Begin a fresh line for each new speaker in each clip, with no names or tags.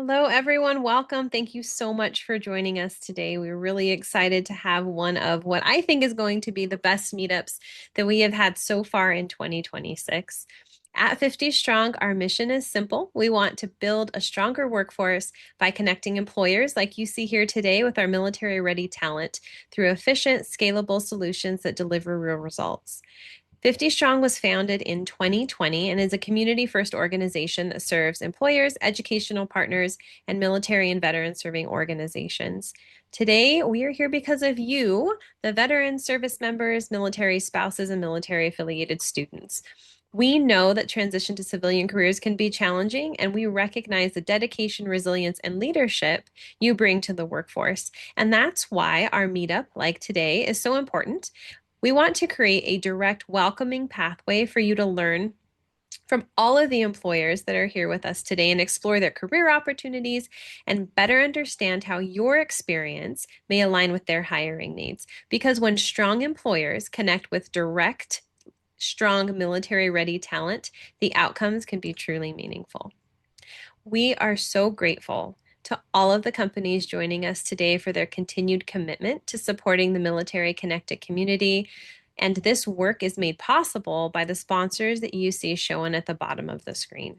Hello, everyone. Welcome. Thank you so much for joining us today. We're really excited to have one of what I think is going to be the best meetups that we have had so far in 2026. At 50 Strong, our mission is simple. We want to build a stronger workforce by connecting employers, like you see here today, with our military ready talent through efficient, scalable solutions that deliver real results. 50 Strong was founded in 2020 and is a community first organization that serves employers, educational partners, and military and veteran serving organizations. Today, we are here because of you, the veteran service members, military spouses, and military affiliated students. We know that transition to civilian careers can be challenging, and we recognize the dedication, resilience, and leadership you bring to the workforce. And that's why our meetup, like today, is so important. We want to create a direct, welcoming pathway for you to learn from all of the employers that are here with us today and explore their career opportunities and better understand how your experience may align with their hiring needs. Because when strong employers connect with direct, strong military ready talent, the outcomes can be truly meaningful. We are so grateful to all of the companies joining us today for their continued commitment to supporting the military connected community. And this work is made possible by the sponsors that you see shown at the bottom of the screen.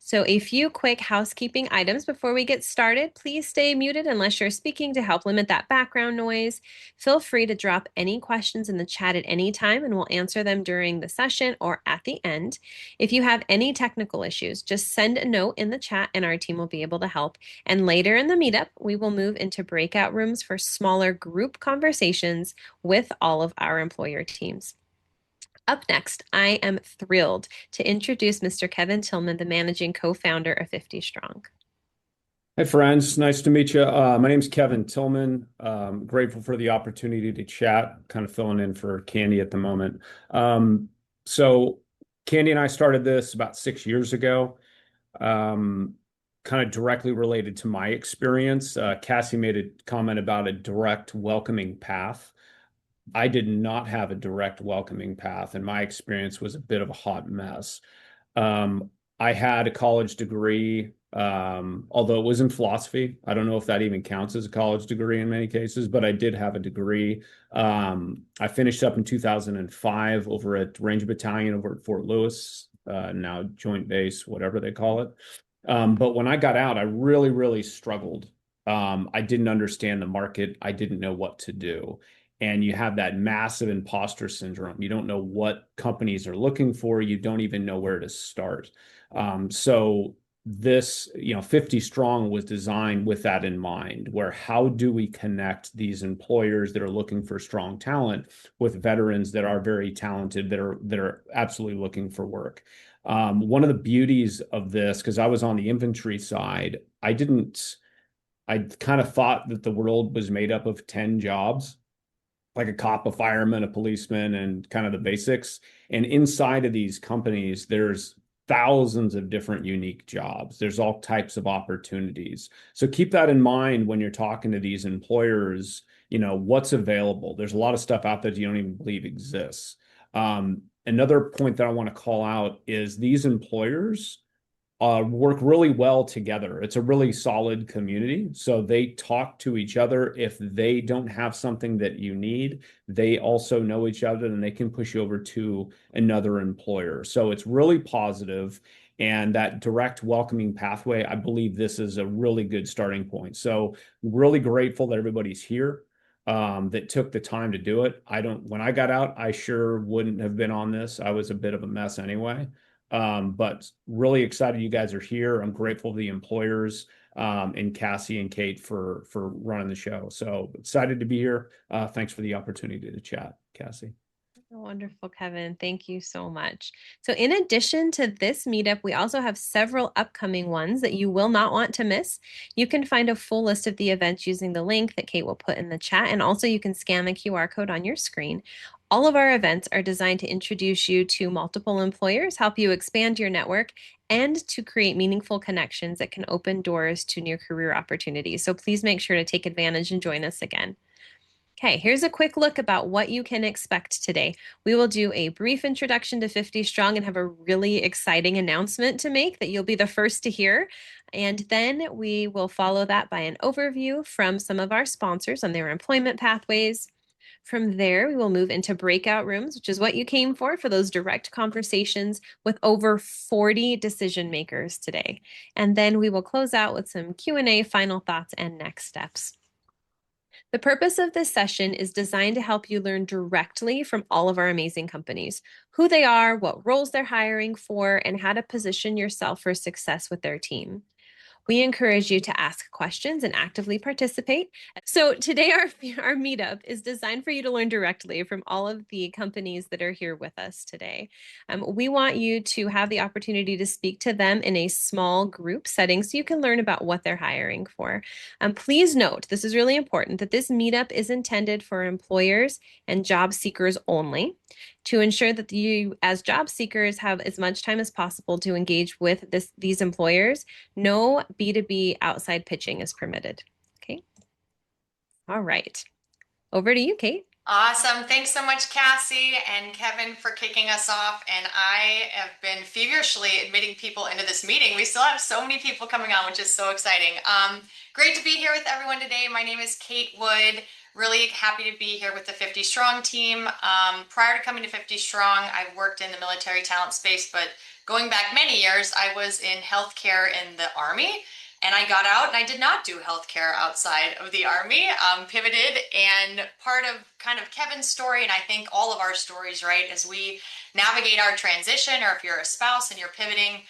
So a few quick housekeeping items before we get started. Please stay muted unless you're speaking to help limit that background noise. Feel free to drop any questions in the chat at any time and we'll answer them during the session or at the end. If you have any technical issues, just send a note in the chat and our team will be able to help. And later in the meetup, we will move into breakout rooms for smaller group conversations with all of our employer teams. Up next, I am thrilled to introduce Mr. Kevin Tillman, the managing co-founder of 50 Strong.
Hey friends, nice to meet you. My name's Kevin Tillman. Grateful for the opportunity to chat, kind of filling in for Candy at the moment. So Candy and I started this about 6 years ago, kind of directly related to my experience. Cassie made a comment about a direct welcoming path. I did not have a direct welcoming path, and my experience was a bit of a hot mess. Um, I had a college degree, although it was in philosophy. I don't know if that even counts as a college degree in many cases, but I did have a degree. I finished up in 2005 over at Ranger Battalion over at Fort Lewis, now Joint Base, whatever they call it. But when I got out, I really, really struggled. I didn't understand the market. I didn't know what to do. And you have that massive imposter syndrome. You don't know what companies are looking for. You don't even know where to start. So this, 50 Strong was designed with that in mind, where how do we connect these employers that are looking for strong talent with veterans that are very talented, that are absolutely looking for work. One of the beauties of this, because I was on the infantry side, I kind of thought that the world was made up of 10 jobs, like a cop, a fireman, a policeman, and kind of the basics. And inside of these companies, there's thousands of different unique jobs. There's all types of opportunities. So keep that in mind when you're talking to these employers, what's available. There's a lot of stuff out there that you don't even believe exists. Another point that I want to call out is these employers work really well together. It's a really solid community. So they talk to each other. If they don't have something that you need, they also know each other and they can push you over to another employer. So it's really positive. And that direct welcoming pathway, I believe this is a really good starting point. So really grateful that everybody's here, that took the time to do it. When I got out, I sure wouldn't have been on this. I was a bit of a mess anyway. But really excited you guys are here. I'm grateful to the employers, and Cassie and Kate for running the show. So excited to be here. Thanks for the opportunity to chat, Cassie.
Wonderful, Kevin. Thank you so much. So, in addition to this meetup, we also have several upcoming ones that you will not want to miss. You can find a full list of the events using the link that Kate will put in the chat, and also you can scan the QR code on your screen. All of our events are designed to introduce you to multiple employers, help you expand your network, and to create meaningful connections that can open doors to new career opportunities. So, please make sure to take advantage and join us again. Okay, here's a quick look about what you can expect today. We will do a brief introduction to 50 Strong and have a really exciting announcement to make that you'll be the first to hear. And then we will follow that by an overview from some of our sponsors on their employment pathways. From there, we will move into breakout rooms, which is what you came for those direct conversations with over 40 decision makers today. And then we will close out with some Q&A, final thoughts, and next steps. The purpose of this session is designed to help you learn directly from all of our amazing companies, who they are, what roles they're hiring for, and how to position yourself for success with their team. We encourage you to ask questions and actively participate. So today our meetup is designed for you to learn directly from all of the companies that are here with us today. We want you to have the opportunity to speak to them in a small group setting so you can learn about what they're hiring for. Please note, this is really important, that this meetup is intended for employers and job seekers only, to ensure that you as job seekers have as much time as possible to engage with these employers. No B2B outside pitching is permitted. Okay. All right. Over to you, Kate.
Awesome. Thanks so much, Cassie and Kevin, for kicking us off. And I have been feverishly admitting people into this meeting. We still have so many people coming on, which is so exciting. Great to be here with everyone today. My name is Kate Wood. Really happy to be here with the 50 Strong team. Prior to coming to 50 Strong, I've worked in the military talent space, but going back many years, I was in healthcare in the Army. And I got out and I did not do healthcare outside of the Army, pivoted. And part of kind of Kevin's story, and I think all of our stories, right, as we navigate our transition, or if you're a spouse and you're pivoting,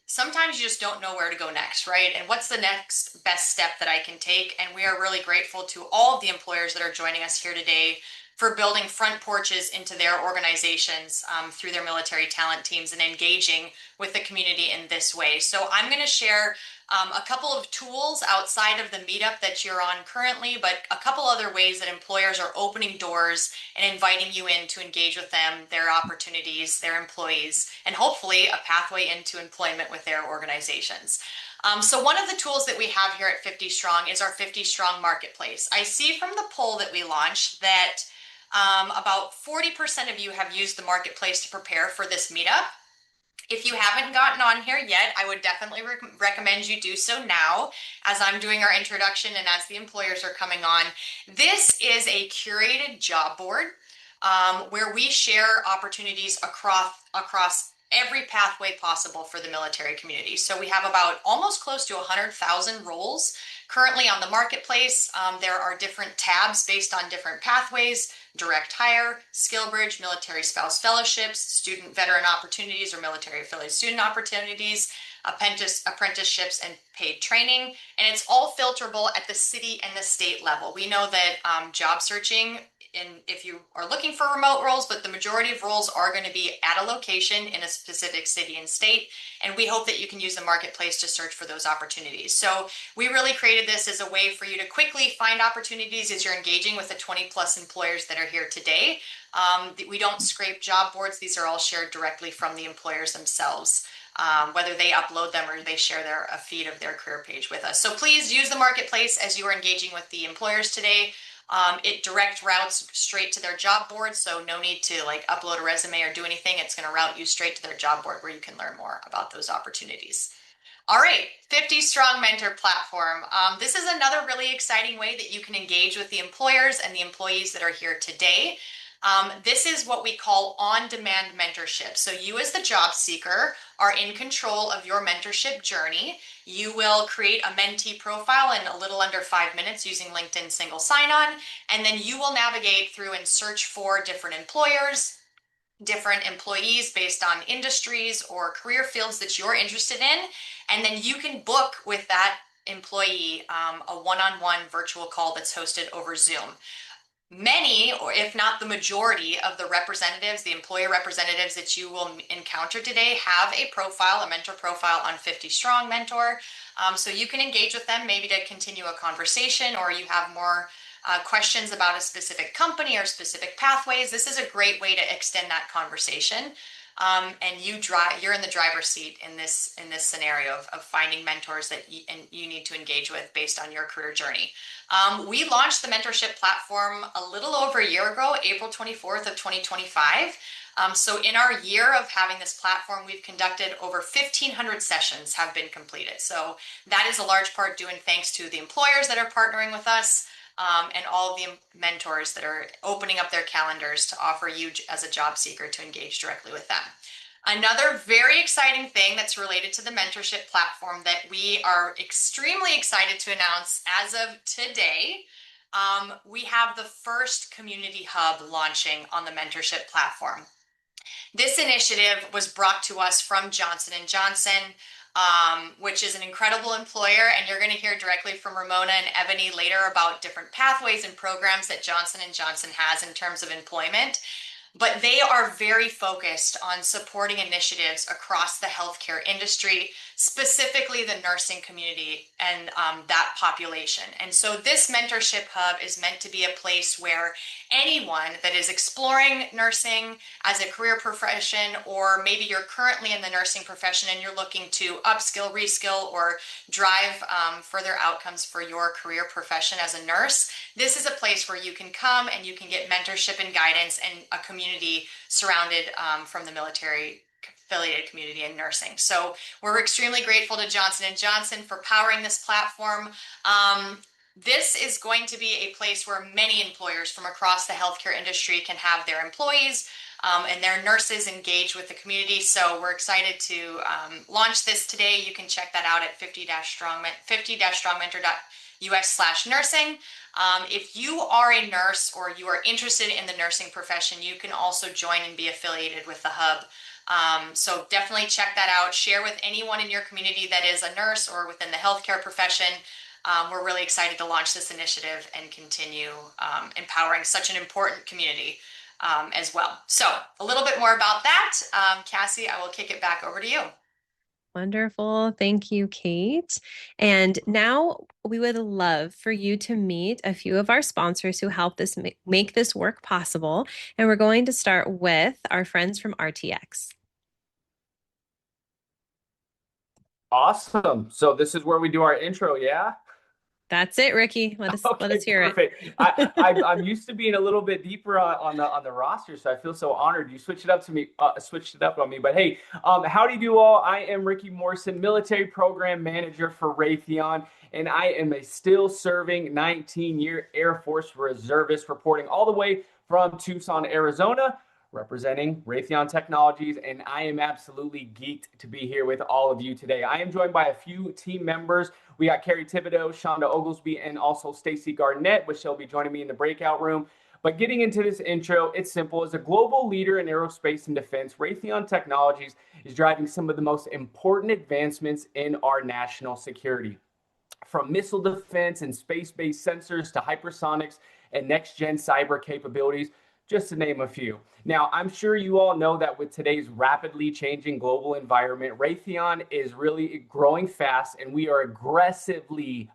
sometimes you just don't know where to go next, right? And what's the next best step that I can take? And we are really grateful to all of the employers that are joining us here today for building front porches into their organizations through their military talent teams and engaging with the community in this way. So I'm going to share a couple of tools outside of the meetup that you're on currently, but a couple other ways that employers are opening doors and inviting you in to engage with them, their opportunities, their employees, and hopefully a pathway into employment with their organizations. So one of the tools that we have here at 50 Strong is our 50 Strong Marketplace. I see from the poll that we launched that about 40% of you have used the Marketplace to prepare for this meetup. If you haven't gotten on here yet, I would definitely recommend you do so now as I'm doing our introduction and as the employers are coming on. This is a curated job board where we share opportunities across every pathway possible for the military community. So we have about almost close to 100,000 roles currently on the marketplace. There are different tabs based on different pathways: direct hire, skill bridge, military spouse fellowships, student veteran opportunities or military affiliate student opportunities, apprenticeships, and paid training. And it's all filterable at the city and the state level. We know that job searching, if you are looking for remote roles, but the majority of roles are going to be at a location in a specific city and state. And we hope that you can use the marketplace to search for those opportunities. So we really created this as a way for you to quickly find opportunities as you're engaging with the 20 plus employers that are here today. We don't scrape job boards. These are all shared directly from the employers themselves, whether they upload them or they share a feed of their career page with us. So please use the marketplace as you are engaging with the employers today. It direct routes straight to their job board, so no need to upload a resume or do anything. It's going to route you straight to their job board where you can learn more about those opportunities. All right, 50 Strong Mentor Platform. This is another really exciting way that you can engage with the employers and the employees that are here today. This is what we call on-demand mentorship. So you as the job seeker are in control of your mentorship journey. You will create a mentee profile in a little under 5 minutes using LinkedIn single sign-on, and then you will navigate through and search for different employers, different employees based on industries or career fields that you're interested in, and then you can book with that employee a one-on-one virtual call that's hosted over Zoom. Many, or if not the majority of the representatives, the employer representatives that you will encounter today have a profile, a mentor profile on 50 Strong Mentor. So you can engage with them maybe to continue a conversation, or you have more questions about a specific company or specific pathways. This is a great way to extend that conversation. And you're in the driver's seat in this scenario of finding mentors that you need to engage with based on your career journey. We launched the mentorship platform a little over a year ago, April 24th of 2025. So in our year of having this platform, we've conducted over 1,500 sessions have been completed. So that is a large part due in thanks to the employers that are partnering with us, and all of the mentors that are opening up their calendars to offer you as a job seeker to engage directly with them. Another very exciting thing that's related to the mentorship platform that we are extremely excited to announce as of today, we have the first community hub launching on the mentorship platform. This initiative was brought to us from Johnson & Johnson, which is an incredible employer, and you're going to hear directly from Ramona and Ebony later about different pathways and programs that Johnson & Johnson has in terms of employment. But they are very focused on supporting initiatives across the healthcare industry, specifically the nursing community and that population. And so this mentorship hub is meant to be a place where anyone that is exploring nursing as a career profession, or maybe you're currently in the nursing profession and you're looking to upskill, reskill, or drive further outcomes for your career profession as a nurse, this is a place where you can come and you can get mentorship and guidance and a community surrounded from the military affiliated community in nursing. So we're extremely grateful to Johnson & Johnson for powering this platform. This is going to be a place where many employers from across the healthcare industry can have their employees and their nurses engage with the community. So we're excited to launch this today. You can check that out at 50-strongmentor.us/nursing. If you are a nurse or you are interested in the nursing profession, you can also join and be affiliated with the hub. So definitely check that out. Share with anyone in your community that is a nurse or within the healthcare profession. We're really excited to launch this initiative and continue empowering such an important community as well. So a little bit more about that. Cassie, I will kick it back over to you.
Wonderful. Thank you, Kate. And now we would love for you to meet a few of our sponsors who help this make this work possible. And we're going to start with our friends from RTX.
Awesome. So this is where we do our intro, yeah?
That's it, Ricky. Let us hear
Perfect.
it.
I'm used to being a little bit deeper on the roster, so I feel so honored. You switched it up to me, switched it up on me. But hey, howdy do all. I am Ricky Morrison, military program manager for Raytheon, and I am a still serving 19-year Air Force reservist reporting all the way from Tucson, Arizona, representing Raytheon Technologies, and I am absolutely geeked to be here with all of you today. I am joined by a few team members. We got Carrie Thibodeau, Shonda Oglesby, and also Stacy Garnett, which shall be joining me in the breakout room. But getting into this intro, it's simple. As a global leader in aerospace and defense, Raytheon Technologies is driving some of the most important advancements in our national security. From missile defense and space-based sensors to hypersonics and next-gen cyber capabilities, just to name a few. Now, I'm sure you all know that with today's rapidly changing global environment, Raytheon is really growing fast, and we are aggressively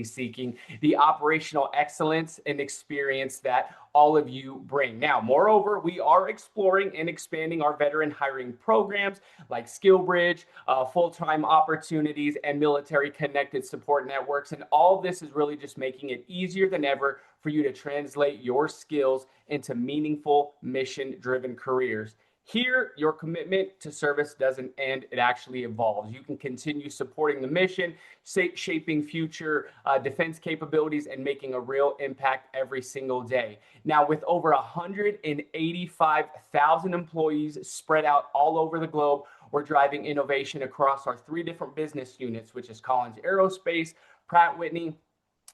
seeking the operational excellence and experience that all of you bring. Now, moreover, we are exploring and expanding our veteran hiring programs like SkillBridge, full-time opportunities, and military connected support networks. And all of this is really just making it easier than ever for you to translate your skills into meaningful mission-driven careers. Here, your commitment to service doesn't end, it actually evolves. You can continue supporting the mission, shaping future defense capabilities, and making a real impact every single day. Now, with over 185,000 employees spread out all over the globe, we're driving innovation across our 3 different business units, which is Collins Aerospace, Pratt Whitney,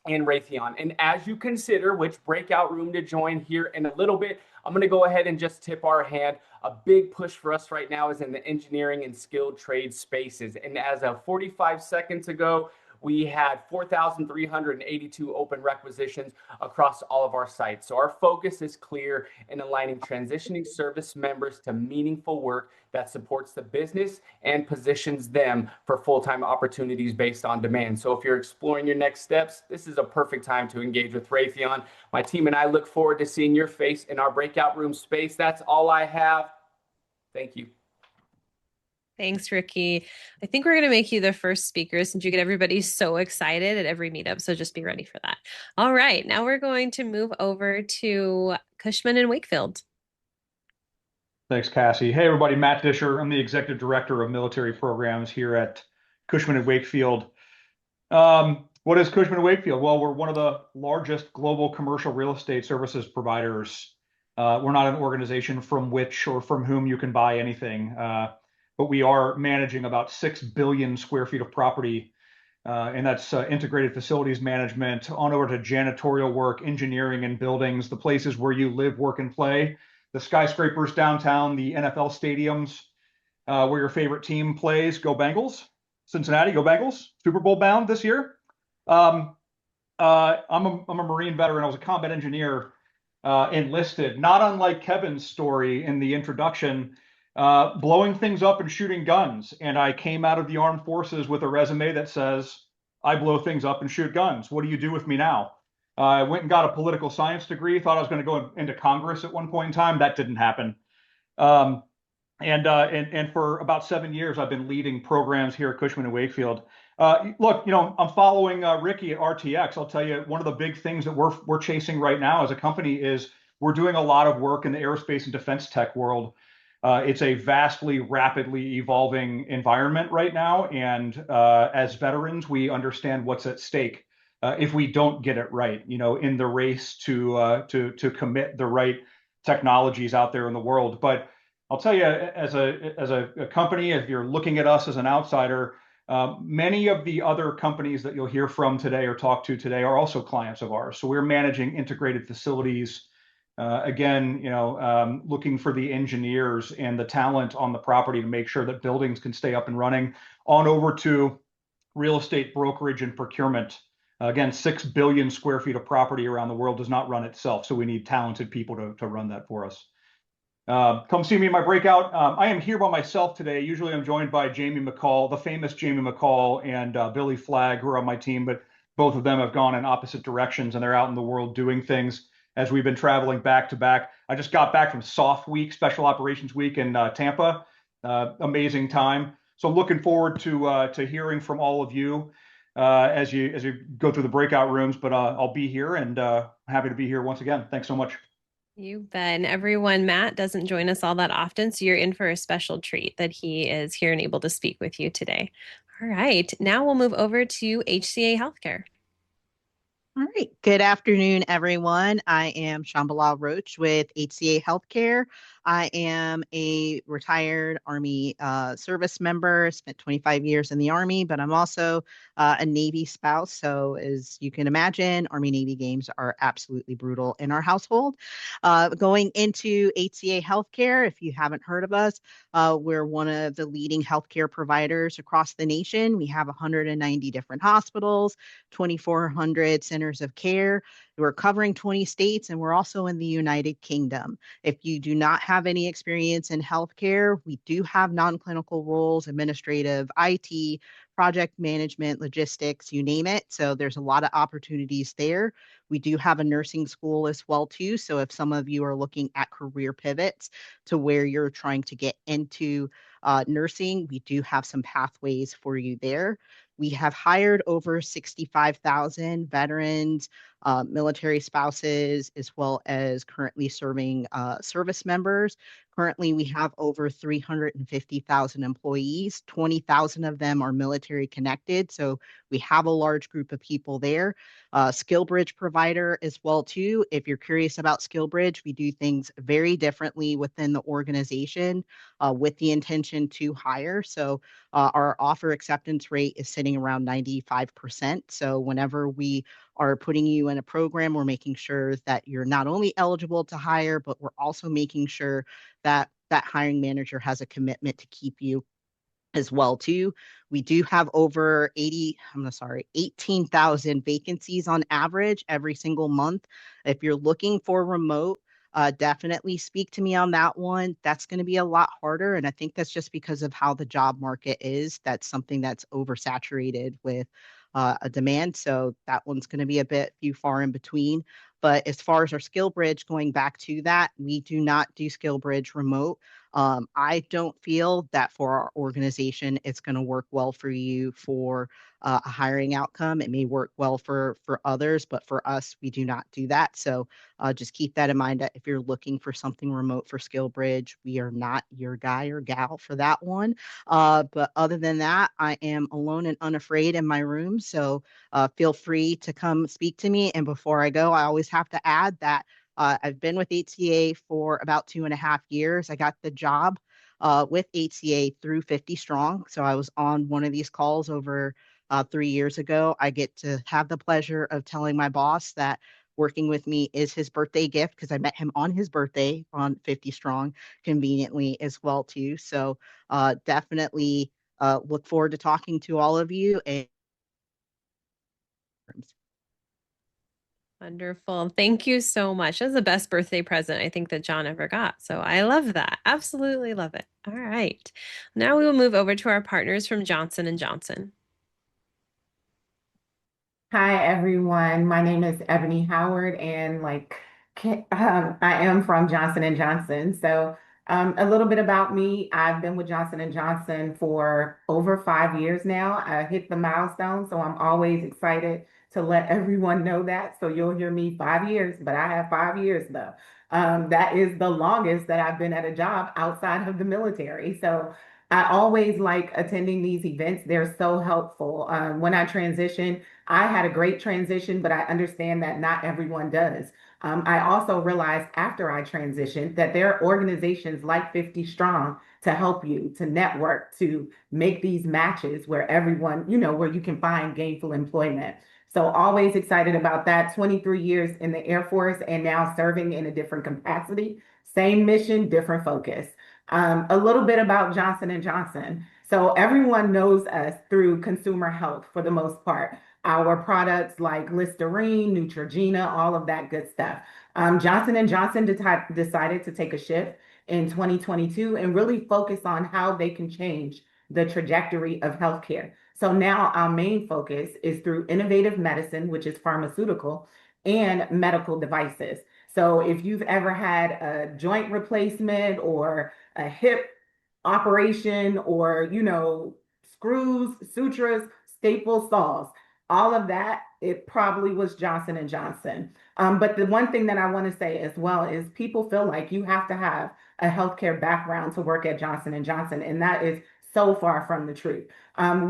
and Raytheon. And as you consider which breakout room to join here in a little bit, I'm going to go ahead and just tip our hand. A big push for us right now is in the engineering and skilled trade spaces. And as of 45 seconds ago, we had 4,382 open requisitions across all of our sites. So our focus is clear in aligning transitioning service members to meaningful work that supports the business and positions them for full-time opportunities based on demand. So if you're exploring your next steps, this is a perfect time to engage with Raytheon. My team and I look forward to seeing your face in our breakout room space. That's all I have. Thank you.
Thanks, Ricky. I think we're going to make you the first speaker since you get everybody so excited at every meetup. So just be ready for that. All right. Now we're going to move over to Cushman and Wakefield.
Thanks, Cassie. Hey, everybody. Matt Disher. I'm the Executive Director of Military Programs here at Cushman & Wakefield. What is Cushman & Wakefield? Well, we're one of the largest global commercial real estate services providers. We're not an organization from which or from whom you can buy anything, but we are managing about 6 billion square feet of property, and that's integrated facilities management on over to janitorial work, engineering and buildings, the places where you live, work, and play, the skyscrapers downtown, the NFL stadiums, where your favorite team plays. Go Bengals. Cincinnati, go Bengals. Super Bowl bound this year. I'm a Marine veteran. I was a combat engineer, enlisted, not unlike Kevin's story in the introduction, blowing things up and shooting guns. And I came out of the armed forces with a resume that says, I blow things up and shoot guns. What do you do with me now? I went and got a political science degree, thought I was going to go into Congress at one point in time. That didn't happen. Um, and for about 7 years, I've been leading programs here at Cushman & Wakefield. Look, I'm following Ricky at RTX. I'll tell you, one of the big things that we're chasing right now as a company is we're doing a lot of work in the aerospace and defense tech world. It's a vastly, rapidly evolving environment right now, and as veterans, we understand what's at stake if we don't get it right. In the race to commit the right technologies out there in the world, but I'll tell you, as a company, if you're looking at us as an outsider, many of the other companies that you'll hear from today or talk to today are also clients of ours. So we're managing integrated facilities. Again, looking for the engineers and the talent on the property to make sure that buildings can stay up and running. On over to real estate brokerage and procurement. Again, 6 billion square feet of property around the world does not run itself. So we need talented people to run that for us. Come see me in my breakout. I am here by myself today. Usually I'm joined by Jamie McCall, the famous Jamie McCall, and Billy Flagg, who are on my team, but both of them have gone in opposite directions and they're out in the world doing things as we've been traveling back to back. I just got back from SOF Week, Special Operations Week in Tampa. Amazing time. So I'm looking forward to hearing from all of you as you go through the breakout rooms, but I'll be here and happy to be here once again. Thanks so much.
You bet. And everyone, Matt doesn't join us all that often, so you're in for a special treat that he is here and able to speak with you today. All right, now we'll move over to HCA Healthcare.
All right. Good afternoon, everyone. I am Shambhala Roach with HCA Healthcare. I am a retired Army service member, spent 25 years in the Army, but I'm also a Navy spouse. So as you can imagine, Army-Navy games are absolutely brutal in our household. Going into HCA Healthcare, if you haven't heard of us, we're one of the leading healthcare providers across the nation. We have 190 different hospitals, 2,400 centers of care. We're covering 20 states, and we're also in the United Kingdom. If you do not have any experience in healthcare, we do have non-clinical roles, administrative, IT, project management, logistics, you name it. So there's a lot of opportunities there. We do have a nursing school as well too. So if some of you are looking at career pivots to where you're trying to get into nursing, we do have some pathways for you there. We have hired over 65,000 veterans, military spouses, as well as currently serving service members. Currently, we have over 350,000 employees. 20,000 of them are military connected. So we have a large group of people there. SkillBridge provider as well too. If you're curious about SkillBridge, we do things very differently within the organization with the intention to hire. So our offer acceptance rate is sitting around 95%. So whenever we are putting you in a program, we're making sure that you're not only eligible to hire, but we're also making sure that that hiring manager has a commitment to keep you as well too. We do have over 18,000 vacancies on average every single month. If you're looking for remote, definitely speak to me on that one. That's going to be a lot harder. And I think that's just because of how the job market is. That's something that's oversaturated with a demand. So that one's going to be a bit few far in between. But as far as our skill bridge, going back to that, we do not do skill bridge remote. I don't feel that for our organization, it's going to work well for you for a hiring outcome. It may work well for others, but for us, we do not do that. So just keep that in mind that if you're looking for something remote for SkillBridge, we are not your guy or gal for that one. But other than that, I am alone and unafraid in my room. So feel free to come speak to me. And before I go, I always have to add that I've been with HCA for about 2.5 years. I got the job with HCA through 50 Strong. So I was on one of these calls over 3 years ago. I get to have the pleasure of telling my boss that working with me is his birthday gift because I met him on his birthday on 50 Strong conveniently as well too. So definitely look forward to talking to all of you. And
Wonderful. Thank you so much. That's the best birthday present I think that John ever got. So I love that. Absolutely love it. All right. Now we will move over to our partners from Johnson and Johnson.
Hi, everyone. My name is Ebony Howard, and I am from Johnson and Johnson. So, a little bit about me. I've been with Johnson and Johnson for over 5 years now. I hit the milestone, so I'm always excited to let everyone know that. So you'll hear me 5 years, but I have 5 years though. That is the longest that I've been at a job outside of the military. So. I always like attending these events. They're so helpful. When I transitioned, I had a great transition, but I understand that not everyone does. I also realized after I transitioned that there are organizations like 50 Strong to help you to network, to make these matches where everyone, where you can find gainful employment. So always excited about that. 23 years in the Air Force and now serving in a different capacity. Same mission, different focus. A little bit about Johnson and Johnson. So everyone knows us through consumer health for the most part. Our products like Listerine, Neutrogena, all of that good stuff. Johnson and Johnson decided to take a shift in 2022 and really focus on how they can change the trajectory of healthcare. So now our main focus is through innovative medicine, which is pharmaceutical, and medical devices. So if you've ever had a joint replacement or a hip operation or, screws, sutures, staples, saws, all of that, it probably was Johnson and Johnson. But the one thing that I want to say as well is people feel like you have to have a healthcare background to work at Johnson and Johnson, and that is so far from the truth.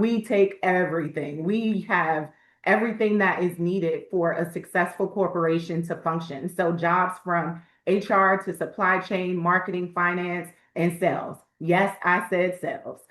We take everything. We have everything that is needed for a successful corporation to function. So jobs from HR to supply chain, marketing, finance, and sales. Yes, I said sales.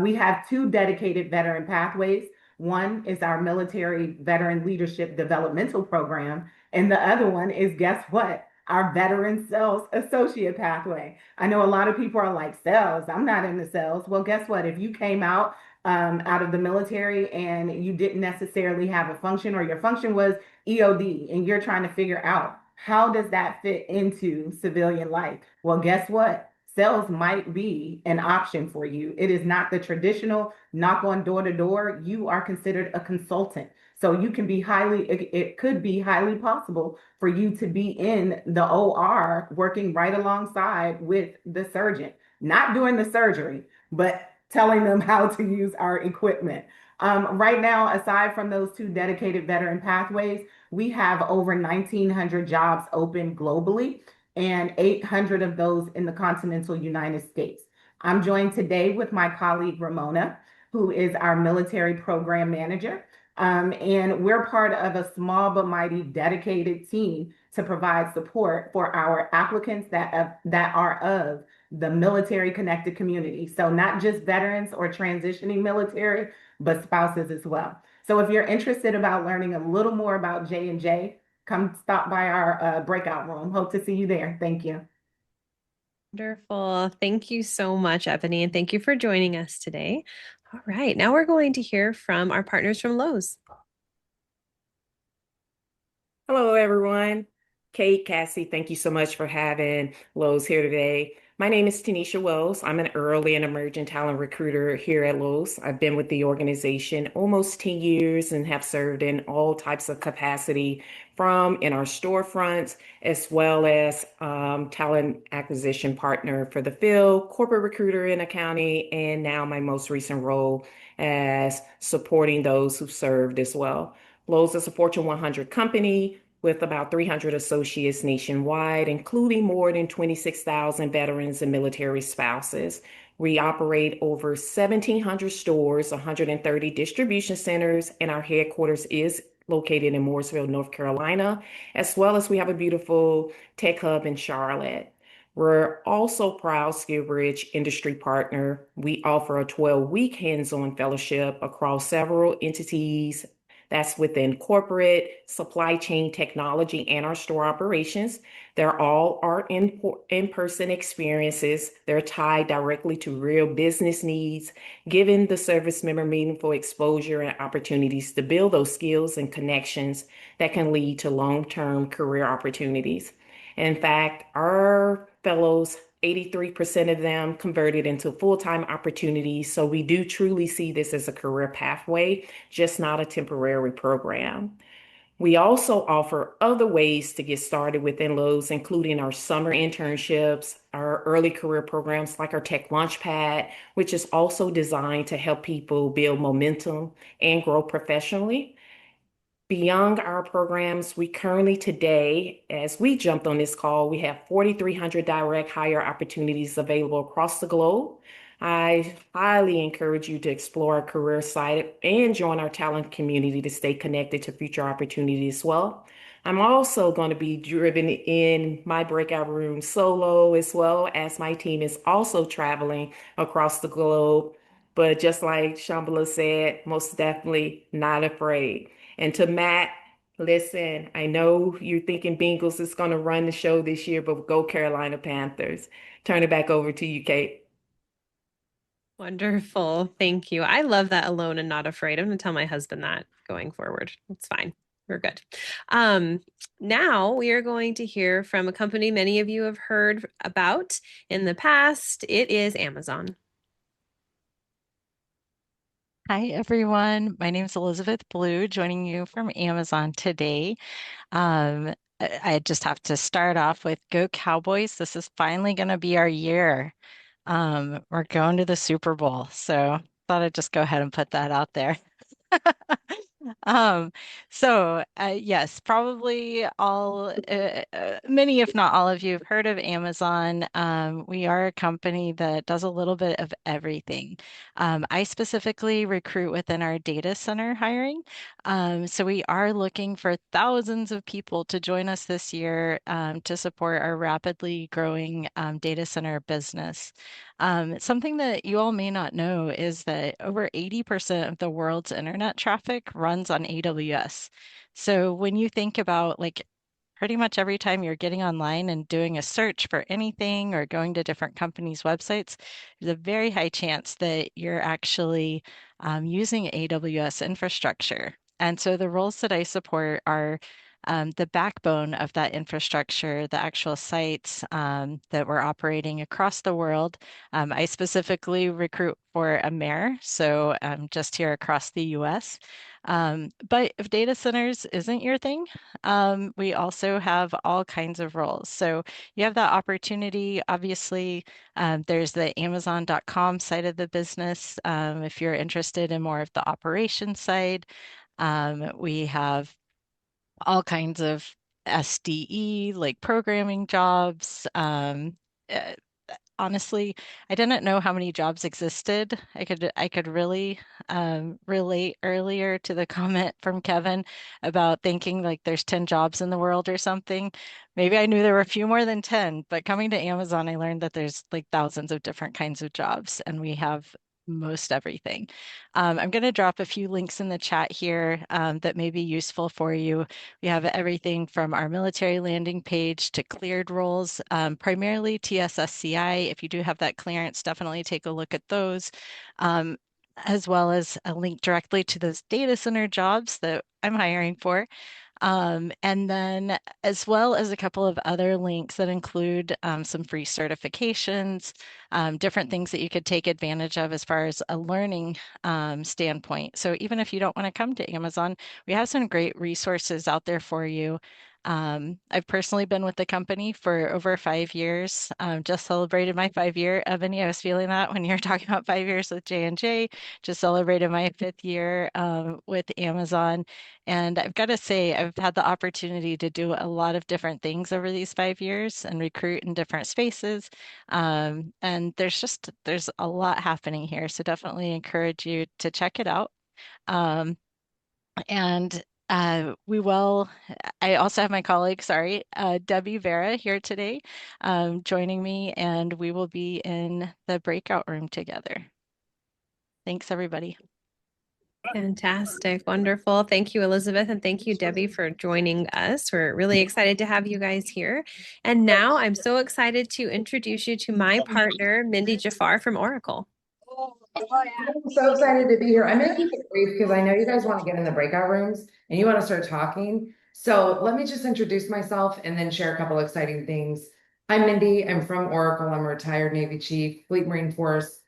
We have two dedicated veteran pathways. One is our military veteran leadership developmental program, and the other one is, guess what? Our veteran sales associate pathway. I know a lot of people are like, sales, I'm not in the sales. Well, guess what? If you came out of the military and you didn't necessarily have a function, or your function was EOD and you're trying to figure out how does that fit into civilian life? Well, guess what? Sales might be an option for you. It is not the traditional knock on door to door. You are considered a consultant. So you can be it could be highly possible for you to be in the OR working right alongside with the surgeon, not doing the surgery, but telling them how to use our equipment. Right now, aside from those two dedicated veteran pathways, we have over 1,900 jobs open globally and 800 of those in the continental United States. I'm joined today with my colleague Ramona, who is our military program manager. And we're part of a small but mighty dedicated team to provide support for our applicants that are of the military connected community. So not just veterans or transitioning military, but spouses as well. So if you're interested about learning a little more about J&J, come stop by our breakout room. Hope to see you there. Thank you.
Wonderful. Thank you so much, Ebony, and thank you for joining us today. All right, now we're going to hear from our partners from Lowe's.
Hello, everyone. Kate, Cassie, thank you so much for having Lowe's here today. My name is Tanisha Wells. I'm an early and emerging talent recruiter here at Lowe's. I've been with the organization almost 10 years and have served in all types of capacity from in our storefronts as well as talent acquisition partner for the field, corporate recruiter in accounting, and now my most recent role as supporting those who served as well. Lowe's is a Fortune 100 company with about 300 associates nationwide, including more than 26,000 veterans and military spouses. We operate over 1,700 stores, 130 distribution centers, and our headquarters is located in Mooresville, North Carolina, as well as we have a beautiful tech hub in Charlotte. We're also proud SkillBridge industry partner. We offer a 12-week hands-on fellowship across several entities that's within corporate, supply chain technology, and our store operations. They're all our in-person experiences. They're tied directly to real business needs, giving the service member meaningful exposure and opportunities to build those skills and connections that can lead to long-term career opportunities. In fact, our fellows 83% of them converted into full-time opportunities. So we do truly see this as a career pathway, just not a temporary program. We also offer other ways to get started within Lowe's, including our summer internships, our early career programs like our Tech Launchpad, which is also designed to help people build momentum and grow professionally. Beyond our programs, we currently today, as we jumped on this call, we have 4,300 direct hire opportunities available across the globe. I highly encourage you to explore our career site and join our talent community to stay connected to future opportunities as well. I'm also going to be driven in my breakout room solo as well as my team is also traveling across the globe. But just like Shambhala said, most definitely not afraid. And to Matt, listen, I know you're thinking Bengals is going to run the show this year, but go Carolina Panthers. Turn it back over to you, Kate.
Wonderful. Thank you. I love that alone and not afraid. I'm going to tell my husband that going forward. It's fine. We're good. Um, Now we are going to hear from a company many of you have heard about in the past. It is Amazon.
Hi, everyone. My name is Elizabeth Blue, joining you from Amazon today. I just have to start off with Go Cowboys. This is finally going to be our year. We're going to the Super Bowl, so thought I'd just go ahead and put that out there. Um, yes, probably many, if not all of you have heard of Amazon. We are a company that does a little bit of everything. I specifically recruit within our data center hiring. So we are looking for thousands of people to join us this year to support our rapidly growing data center business. Something that you all may not know is that over 80% of the world's internet traffic runs on AWS. So when you think about like pretty much every time you're getting online and doing a search for anything or going to different companies' websites, there's a very high chance that you're actually using AWS infrastructure. And so the roles that I support are the backbone of that infrastructure, the actual sites that we're operating across the world. I specifically recruit for a mayor, so just here across the US. But if data centers isn't your thing, we also have all kinds of roles. So you have that opportunity. Obviously, there's the Amazon.com side of the business. If you're interested in more of the operations side, we have all kinds of SDE, like programming jobs. Uh, Honestly, I didn't know how many jobs existed. I could really relate earlier to the comment from Kevin about thinking like there's 10 jobs in the world or something. Maybe I knew there were a few more than 10, but coming to Amazon, I learned that there's like thousands of different kinds of jobs, and we have most everything. I'm going to drop a few links in the chat here that may be useful for you. We have everything from our military landing page to cleared roles, primarily TSSCI. If you do have that clearance, definitely take a look at those, as well as a link directly to those data center jobs that I'm hiring for. And then as well as a couple of other links that include some free certifications, different things that you could take advantage of as far as a learning standpoint. So even if you don't want to come to Amazon, we have some great resources out there for you. I've personally been with the company for over 5 years. Just celebrated my 5 year. Ebony, I was feeling that when you were talking about 5 years with J&J. Just celebrated my 5th year with Amazon. And I've got to say, I've had the opportunity to do a lot of different things over these 5 years and recruit in different spaces. And there's a lot happening here. So definitely encourage you to check it out. Um, and we will, I also have my colleague, sorry, Debbie Vera here today, joining me, and we will be in the breakout room together. Thanks, everybody.
Fantastic. Wonderful. Thank you, Elizabeth. And thank you, Debbie, for joining us. We're really excited to have you guys here. And now I'm so excited to introduce you to my partner, Mindy Jafar from Oracle.
I'm so excited to be here. I'm going to keep it brief because I know you guys want to get in the breakout rooms and you want to start talking. So let me just introduce myself and then share a couple exciting things. I'm Mindy. I'm from Oracle. I'm a retired Navy chief, Fleet Marine Force.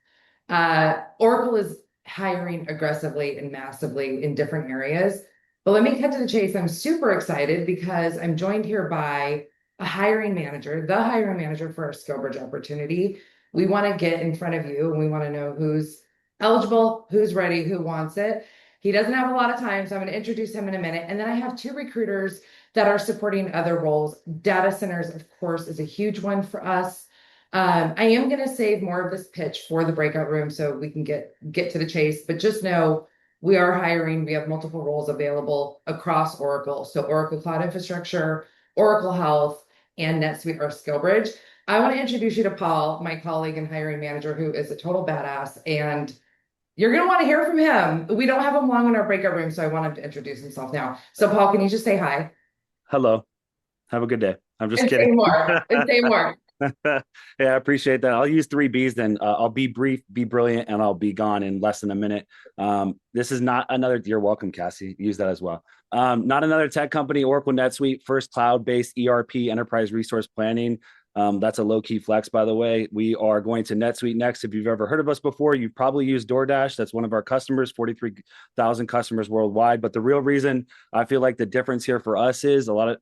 Oracle is hiring aggressively and massively in different areas. But let me cut to the chase. I'm super excited because I'm joined here by a hiring manager, the hiring manager for our SkillBridge opportunity. We want to get in front of you and we want to know who's eligible, who's ready, who wants it. He doesn't have a lot of time, so I'm going to introduce him in a minute. And then I have two recruiters that are supporting other roles. Data centers, of course, is a huge one for us. I am going to save more of this pitch for the breakout room so we can get to the chase, but just know we are hiring. We have multiple roles available across Oracle. So Oracle Cloud Infrastructure, Oracle Health, and NetSuite or SkillBridge. I want to introduce you to Paul, my colleague and hiring manager, who is a total badass, and you're going to want to hear from him. We don't have him long in our breakout room, so I want him to introduce himself now. So Paul, can you just say hi?
Hello. Have a good day. I'm just
And
kidding.
say more. And say more.
Yeah, I appreciate that. I'll use 3 Bs then. I'll be brief, be brilliant, and I'll be gone in less than a minute. This is not another, you're welcome, Cassie. Use that as well. Not another tech company, Oracle NetSuite, first cloud-based ERP, enterprise resource planning. That's a low-key flex, by the way. We are going to NetSuite next. If you've ever heard of us before, you've probably used DoorDash. That's one of our customers, 43,000 customers worldwide. But the real reason I feel like the difference here for us is a lot of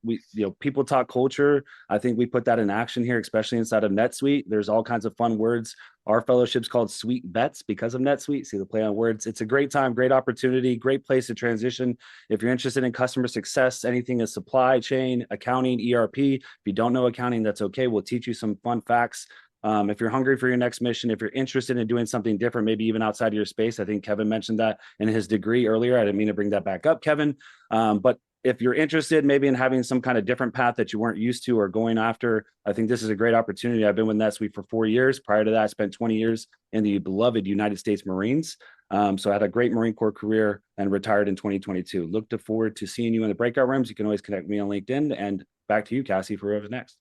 people talk culture. I think we put that in action here, especially inside of NetSuite. There's all kinds of fun words. Our fellowship's called Sweet Bets because of NetSuite. See the play on words. It's a great time, great opportunity, great place to transition. If you're interested in customer success, anything is supply chain, accounting, ERP. If you don't know accounting, that's okay. We'll teach you some fun facts. If you're hungry for your next mission, if you're interested in doing something different, maybe even outside of your space, I think Kevin mentioned that in his degree earlier. I didn't mean to bring that back up, Kevin. But if you're interested maybe in having some kind of different path that you weren't used to or going after, I think this is a great opportunity. I've been with NetSuite for 4 years. Prior to that, I spent 20 years in the beloved United States Marines. So I had a great Marine Corps career and retired in 2022. Look forward to seeing you in the breakout rooms. You can always connect me on LinkedIn. And back to you, Cassie, for whoever's next.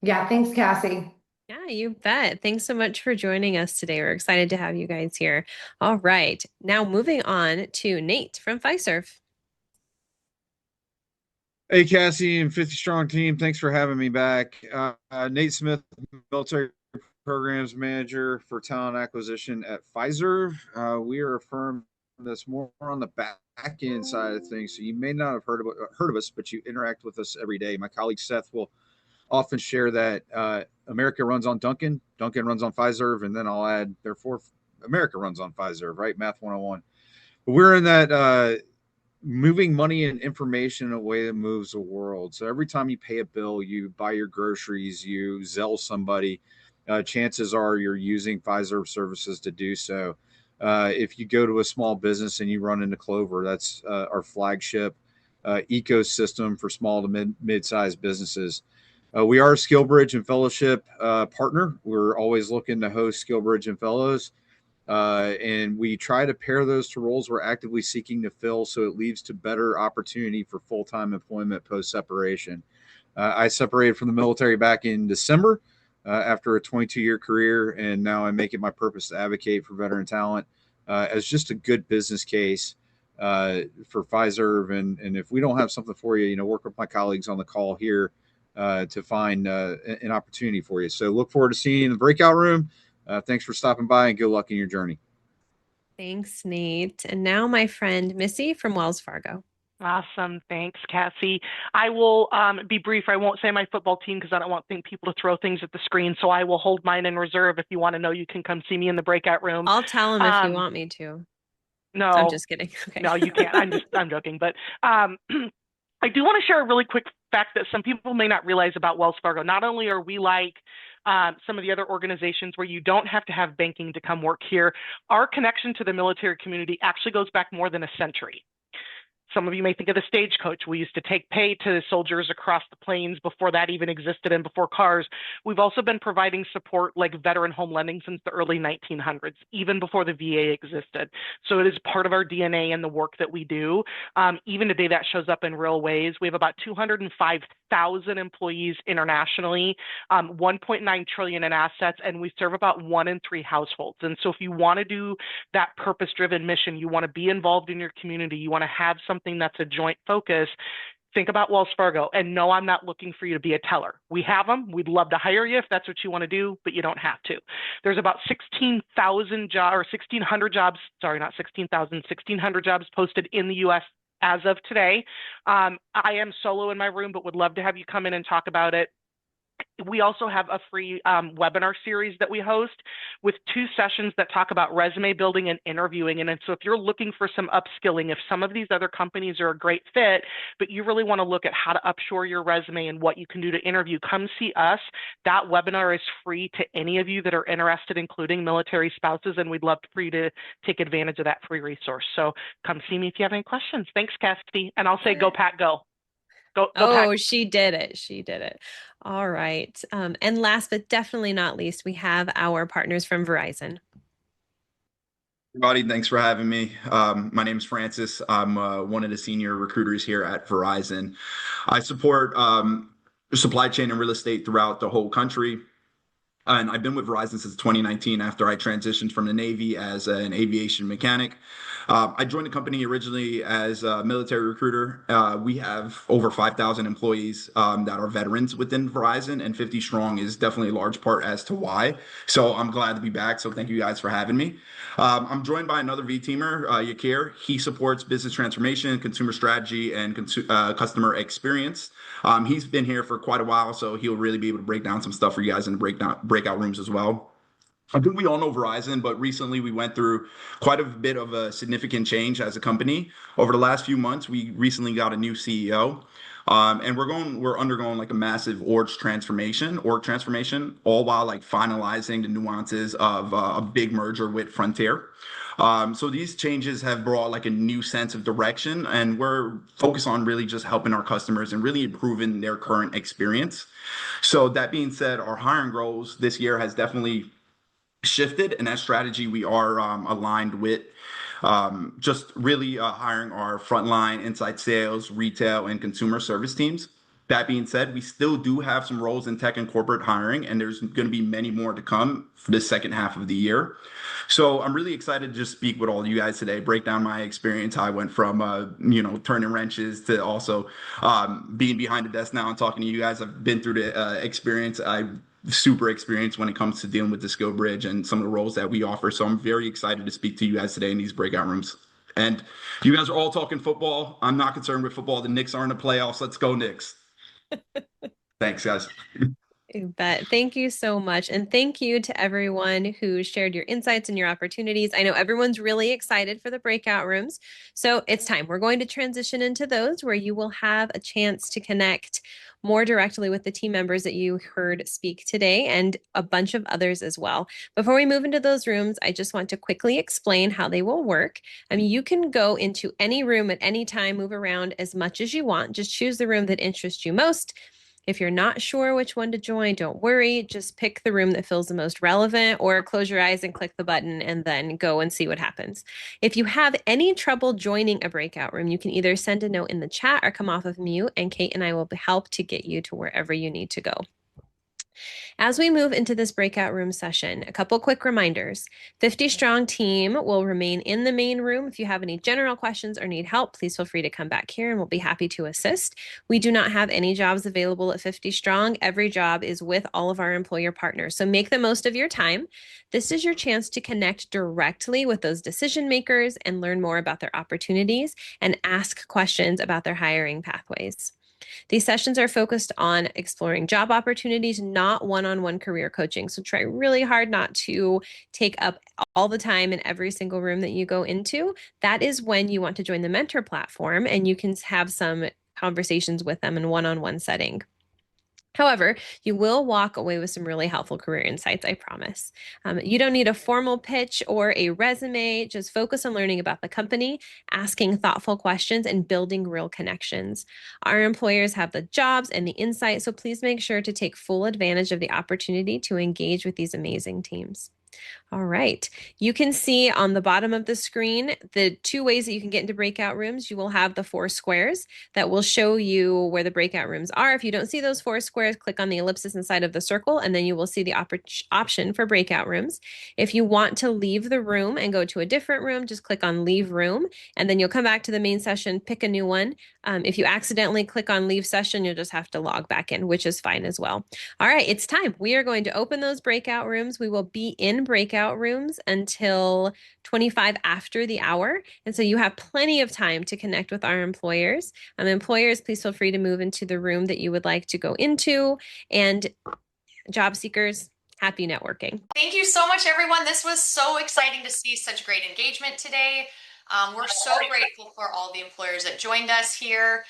Yeah, thanks, Cassie.
Yeah, you bet. Thanks so much for joining us today. We're excited to have you guys here. All right. Now moving on to Nate from Fiserv.
Hey, Cassie and 50 strong team. Thanks for having me back. Nate Smith, military programs manager for talent acquisition at Fiserv. We are a firm that's more on the back end side of things. So you may not have heard of us, but you interact with us every day. My colleague Seth will often share that America runs on Duncan runs on Fiserv, and then I'll add, therefore, America runs on Fiserv, right? Math 101. But we're in that moving money and information in a way that moves the world. So every time you pay a bill, you buy your groceries, you Zelle somebody, chances are you're using Fiserv services to do so. If you go to a small business and you run into Clover, that's our flagship ecosystem for small to mid-sized businesses. We are a SkillBridge and Fellowship partner. We're always looking to host SkillBridge and Fellows. And we try to pair those to roles we're actively seeking to fill, so it leads to better opportunity for full-time employment post-separation. I separated from the military back in December after a 22-year career, and now I make it my purpose to advocate for veteran talent as just a good business case for Fiserv. And if we don't have something for you, work with my colleagues on the call here to find an opportunity for you. So look forward to seeing you in the breakout room. Thanks for stopping by and good luck in your journey.
Thanks, Nate. And now my friend Missy from Wells Fargo.
Awesome. Thanks, Cassie. I will be brief. I won't say my football team because I don't want people to throw things at the screen. So I will hold mine in reserve. If you want to know, you can come see me in the breakout room.
I'll tell him if you want me to.
No,
I'm just kidding. Okay.
No, you can't. I'm joking. But I do want to share a really quick fact that some people may not realize about Wells Fargo. Not only are we like some of the other organizations where you don't have to have banking to come work here, our connection to the military community actually goes back more than a century. Some of you may think of the stagecoach. We used to take pay to soldiers across the plains before that even existed and before cars. We've also been providing support like veteran home lending since the early 1900s, even before the VA existed. So it is part of our DNA and the work that we do. Even today, that shows up in real ways. We have about 205,000 employees internationally, 1.9 trillion in assets, and we serve about 1 in 3 households. And so if you want to do that purpose-driven mission, you want to be involved in your community, you want to have something that's a joint focus, think about Wells Fargo. And no, I'm not looking for you to be a teller. We have them. We'd love to hire you if that's what you want to do, but you don't have to. There's about 16,000 jobs, or 1,600 jobs, sorry, not 16,000, 1,600 jobs posted in the U.S. as of today. I am solo in my room, but would love to have you come in and talk about it. We also have a free webinar series that we host with 2 sessions that talk about resume building and interviewing. And so if you're looking for some upskilling, if some of these other companies are a great fit, but you really want to look at how to upshore your resume and what you can do to interview, come see us. That webinar is free to any of you that are interested, including military spouses, and we'd love for you to take advantage of that free resource. So come see me if you have any questions. Thanks, Cassidy. And I'll say, go Pack, go. Go
Oh,
Pack.
she did it. She did it. All right. And last but definitely not least, we have our partners from Verizon.
Everybody, thanks for having me. My name is Francis. I'm one of the senior recruiters here at Verizon. I support supply chain and real estate throughout the whole country. And I've been with Verizon since 2019 after I transitioned from the Navy as an aviation mechanic. I joined the company originally as a military recruiter. We have over 5,000 employees that are veterans within Verizon, and 50 strong is definitely a large part as to why. So I'm glad to be back. So thank you guys for having me. I'm joined by another V-teamer, Yakir. He supports business transformation, consumer strategy, and customer experience. He's been here for quite a while, so he'll really be able to break down some stuff for you guys in the breakout rooms as well. I think we all know Verizon, but recently we went through quite a bit of a significant change as a company. Over the last few months, we recently got a new CEO, and we're undergoing like a massive org transformation, all while like finalizing the nuances of a big merger with Frontier. So these changes have brought like a new sense of direction, and we're focused on really just helping our customers and really improving their current experience. So that being said, our hiring goals this year has definitely shifted, and that strategy we are aligned with just really hiring our frontline inside sales, retail, and consumer service teams. That being said, we still do have some roles in tech and corporate hiring, and there's going to be many more to come for the second half of the year. So I'm really excited to just speak with all of you guys today, break down my experience. How I went from, turning wrenches to also being behind the desk now and talking to you guys. I've been through the experience. I'm super experienced when it comes to dealing with the skill bridge and some of the roles that we offer. So I'm very excited to speak to you guys today in these breakout rooms. And you guys are all talking football. I'm not concerned with football. The Knicks are in the playoffs. Let's go Knicks. Thanks, guys.
You bet. Thank you so much. And thank you to everyone who shared your insights and your opportunities. I know everyone's really excited for the breakout rooms. So it's time. We're going to transition into those where you will have a chance to connect more directly with the team members that you heard speak today and a bunch of others as well. Before we move into those rooms, I just want to quickly explain how they will work. I mean, you can go into any room at any time, move around as much as you want. Just choose the room that interests you most. If you're not sure which one to join, don't worry. Just pick the room that feels the most relevant, or close your eyes and click the button and then go and see what happens. If you have any trouble joining a breakout room, you can either send a note in the chat or come off of mute, and Kate and I will help to get you to wherever you need to go. As we move into this breakout room session, a couple quick reminders. 50 Strong team will remain in the main room. If you have any general questions or need help, please feel free to come back here and we'll be happy to assist. We do not have any jobs available at 50 Strong. Every job is with all of our employer partners. So make the most of your time. This is your chance to connect directly with those decision makers and learn more about their opportunities and ask questions about their hiring pathways. These sessions are focused on exploring job opportunities, not one-on-one career coaching. So try really hard not to take up all the time in every single room that you go into. That is when you want to join the mentor platform and you can have some conversations with them in one-on-one setting. However, you will walk away with some really helpful career insights, I promise. You don't need a formal pitch or a resume. Just focus on learning about the company, asking thoughtful questions, and building real connections. Our employers have the jobs and the insight, so please make sure to take full advantage of the opportunity to engage with these amazing teams. All right. You can see on the bottom of the screen the two ways that you can get into breakout rooms. You will have the 4 squares that will show you where the breakout rooms are. If you don't see those 4 squares, click on the ellipsis inside of the circle, and then you will see the option for breakout rooms. If you want to leave the room and go to a different room, just click on Leave Room, and then you'll come back to the main session, pick a new one. If you accidentally click on Leave Session, you'll just have to log back in, which is fine as well. All right, it's time. We are going to open those breakout rooms. We will be in breakout rooms until 25 after the hour. And so you have plenty of time to connect with our employers. Employers, please feel free to move into the room that you would like to go into. And job seekers, happy networking.
Thank you so much, everyone. This was so exciting to see such great engagement today. We're so grateful for all the employers that joined us here.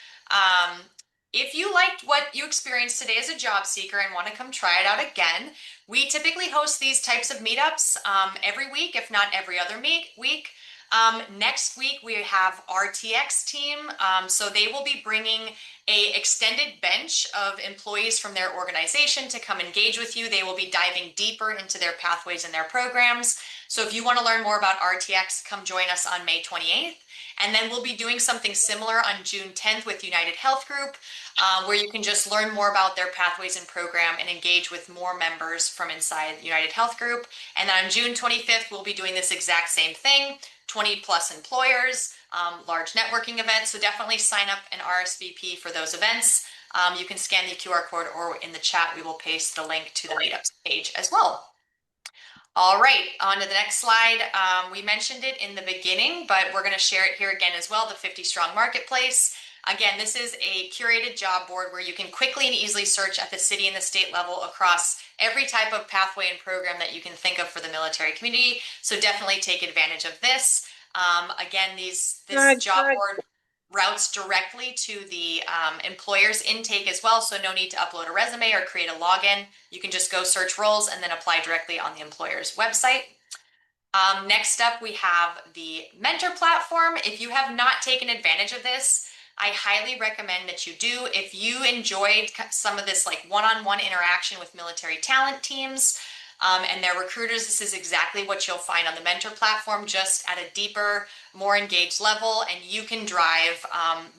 If you liked what you experienced today as a job seeker and want to come try it out again, we typically host these types of meetups every week, if not every other week. Next week, we have RTX team. So they will be bringing a extended bench of employees from their organization to come engage with you. They will be diving deeper into their pathways and their programs. So if you want to learn more about RTX, come join us on May 28th. And then we'll be doing something similar on June 10th with United Health Group, where you can just learn more about their pathways and program and engage with more members from inside United Health Group. And then on June 25th, we'll be doing this exact same thing, 20 plus employers, large networking event. So definitely sign up and RSVP for those events. You can scan the QR code or in the chat, we will paste the link to the meetups page as well. All right, on to the next slide. We mentioned it in the beginning, but we're going to share it here again as well, the 50 Strong Marketplace. Again, this is a curated job board where you can quickly and easily search at the city and the state level across every type of pathway and program that you can think of for the military community. So definitely take advantage of this. Again, this job board routes directly to the employer's intake as well. So no need to upload a resume or create a login. You can just go search roles and then apply directly on the employer's website. Next up, we have the mentor platform. If you have not taken advantage of this, I highly recommend that you do. If you enjoyed some of this like one-on-one interaction with military talent teams and their recruiters, this is exactly what you'll find on the mentor platform, just at a deeper, more engaged level, and you can drive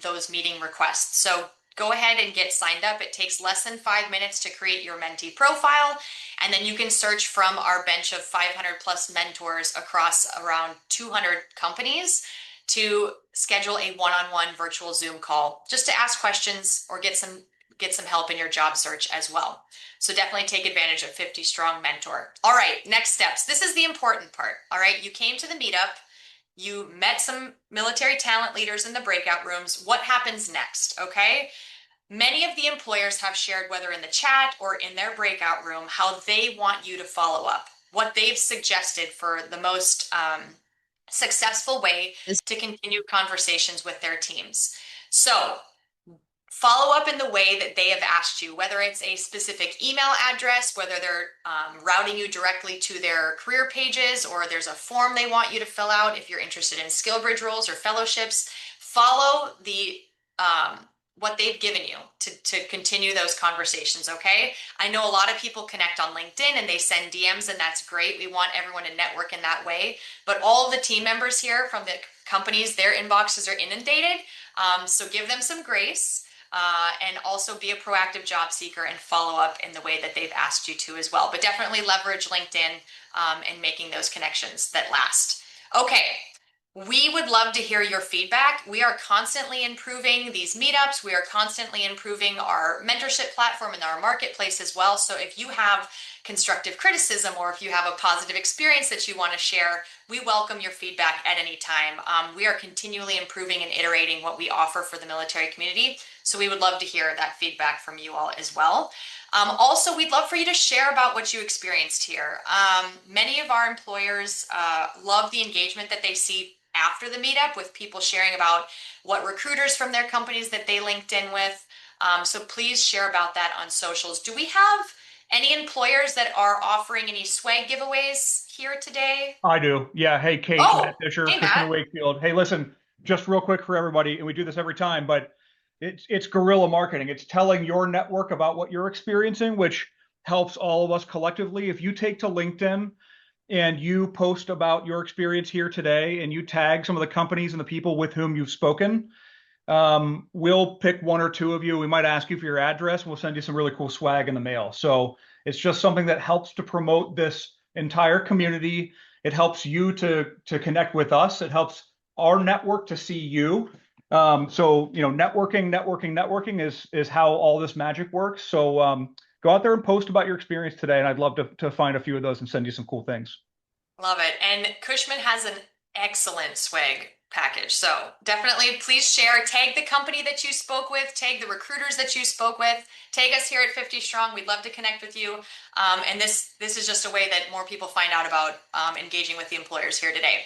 those meeting requests. So go ahead and get signed up. It takes less than 5 minutes to create your mentee profile, and then you can search from our bench of 500 plus mentors across around 200 companies to schedule a one-on-one virtual Zoom call just to ask questions or get some help in your job search as well. So definitely take advantage of 50 Strong Mentor. All right, next steps. This is the important part. All right, you came to the meetup, you met some military talent leaders in the breakout rooms. What happens next? Okay. Many of the employers have shared, whether in the chat or in their breakout room, how they want you to follow up, what they've suggested for the most successful way to continue conversations with their teams. So follow up in the way that they have asked you, whether it's a specific email address, whether they're routing you directly to their career pages, or there's a form they want you to fill out if you're interested in SkillBridge roles or fellowships. Follow the what they've given you to continue those conversations, okay? I know a lot of people connect on LinkedIn and they send DMs, and that's great. We want everyone to network in that way. But all of the team members here from the companies, their inboxes are inundated. So give them some grace. and also be a proactive job seeker and follow up in the way that they've asked you to as well. But definitely leverage LinkedIn and making those connections that last. Okay. We would love to hear your feedback. We are constantly improving these meetups. We are constantly improving our mentorship platform and our marketplace as well. So if you have constructive criticism or if you have a positive experience that you want to share, we welcome your feedback at any time. We are continually improving and iterating what we offer for the military community. So we would love to hear that feedback from you all as well. Also, we'd love for you to share about what you experienced here. Many of our employers love the engagement that they see after the meetup with people sharing about what recruiters from their companies that they linked in with. So please share about that on socials. Do we have any employers that are offering any swag giveaways here today?
I do. Yeah. Hey, Kate, Matt
Oh,
Fisher,
hey,
Cushman
Matt.
and Wakefield. Hey, listen, just real quick for everybody, and we do this every time, but it's guerrilla marketing. It's telling your network about what you're experiencing, which helps all of us collectively. If you take to LinkedIn and you post about your experience here today and you tag some of the companies and the people with whom you've spoken, we'll pick one or two of you. We might ask you for your address. We'll send you some really cool swag in the mail. So it's just something that helps to promote this entire community. It helps you to connect with us. It helps our network to see you. So networking is how all this magic works. So go out there and post about your experience today, and I'd love to find a few of those and send you some cool things.
Love it. And Cushman has an excellent swag package. So definitely please share, tag the company that you spoke with, tag the recruiters that you spoke with, tag us here at 50 Strong. We'd love to connect with you. And this is just a way that more people find out about engaging with the employers here today.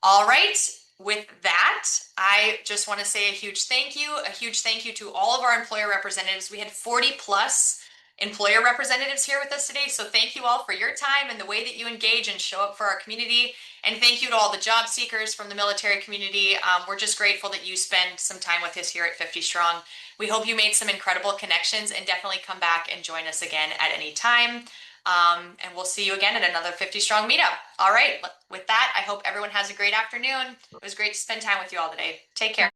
All right. With that, I just want to say a huge thank you to all of our employer representatives. We had 40 plus employer representatives here with us today. So thank you all for your time and the way that you engage and show up for our community. And thank you to all the job seekers from the military community. We're just grateful that you spend some time with us here at 50 Strong. We hope you made some incredible connections and definitely come back and join us again at any time. And we'll see you again at another 50 Strong meetup. All right. With that, I hope everyone has a great afternoon. It was great to spend time with you all today. Take care.